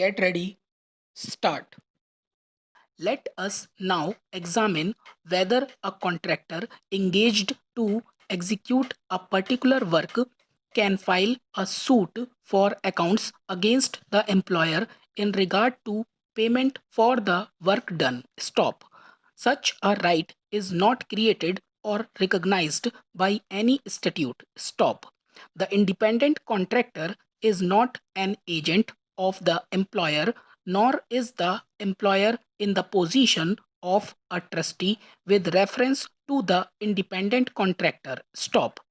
Get ready, start. Let us now examine whether a contractor engaged to execute a particular work can file a suit for accounts against the employer in regard to payment for the work done. Stop. Such a right is not created or recognized by any statute. Stop. The independent contractor is not an agent of the employer, nor is the employer in the position of a trustee with reference to the independent contractor. Stop.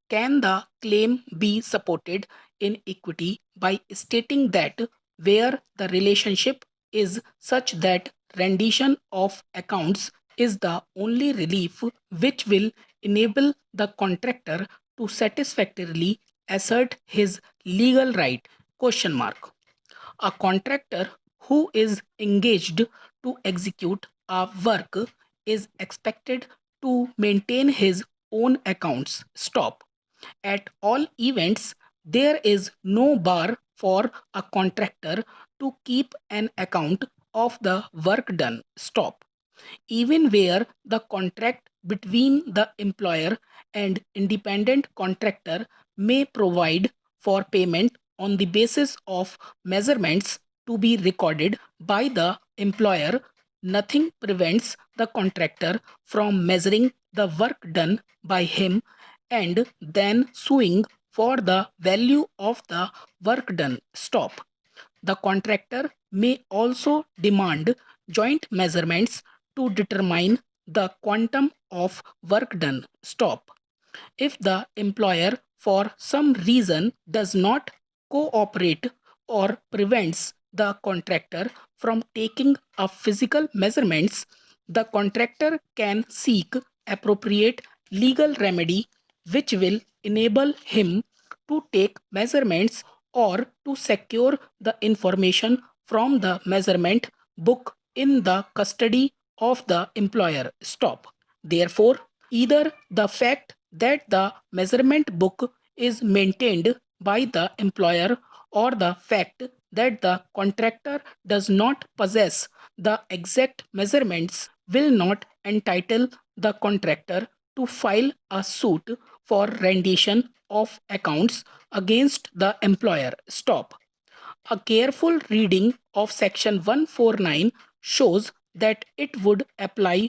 Can the claim be supported in equity by stating that where the relationship is such that rendition of accounts is the only relief which will enable the contractor to satisfactorily assert his legal right? Question mark. A contractor who is engaged to execute a work is expected to maintain his own accounts. Stop. At all events, there is no bar for a contractor to keep an account of the work done. Stop. Even where the contract between the employer and independent contractor may provide for payment on the basis of measurements to be recorded by the employer, nothing prevents the contractor from measuring the work done by him and then suing for the value of the work done. Stop. The contractor may also demand joint measurements to determine the quantum of work done. Stop. If the employer for some reason does not cooperate or prevents the contractor from taking a physical measurements, the contractor can seek appropriate legal remedy which will enable him to take measurements or to secure the information from the measurement book in the custody of the employer. Stop. Therefore, either the fact that the measurement book is maintained by the employer or the fact that the contractor does not possess the exact measurements will not entitle the contractor to file a suit for rendition of accounts against the employer. Stop. A careful reading of section 149 shows that it would apply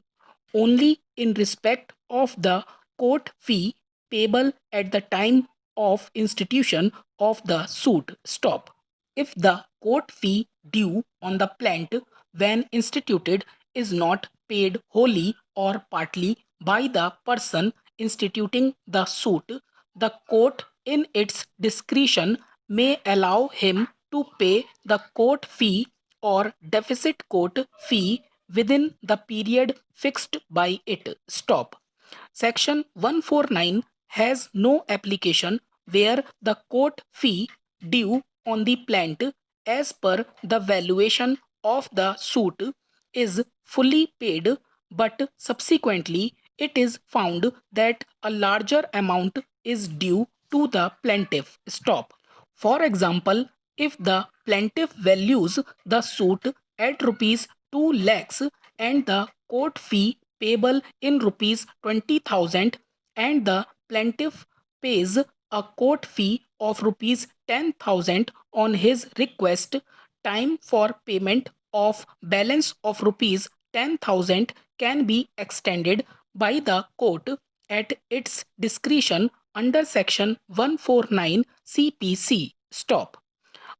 only in respect of the court fee payable at the time of institution of the suit. Stop. If the court fee due on the plaintiff when instituted is not paid wholly or partly by the person instituting the suit, the court in its discretion may allow him to pay the court fee or deficit court fee within the period fixed by it. Stop. Section 149 has no application where the court fee due on the plaintiff as per the valuation of the suit is fully paid, but subsequently it is found that a larger amount is due to the plaintiff. Stop. For example, if the plaintiff values the suit at rupees 2 lakhs and the court fee payable in rupees 20,000 and the plaintiff pays a court fee of rupees 10,000 on his request, time for payment of balance of rupees 10,000 can be extended by the court at its discretion under section 149 CPC. Stop.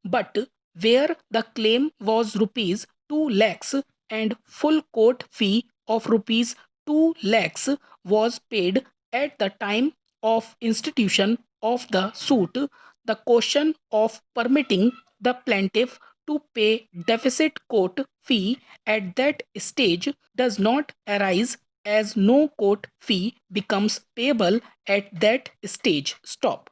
But where the claim was rupees 2 lakhs and full court fee of rupees 2 lakhs was paid at the time of institution of the suit, the question of permitting the plaintiff to pay deficit court fee at that stage does not arise, as no court fee becomes payable at that stage. Stop.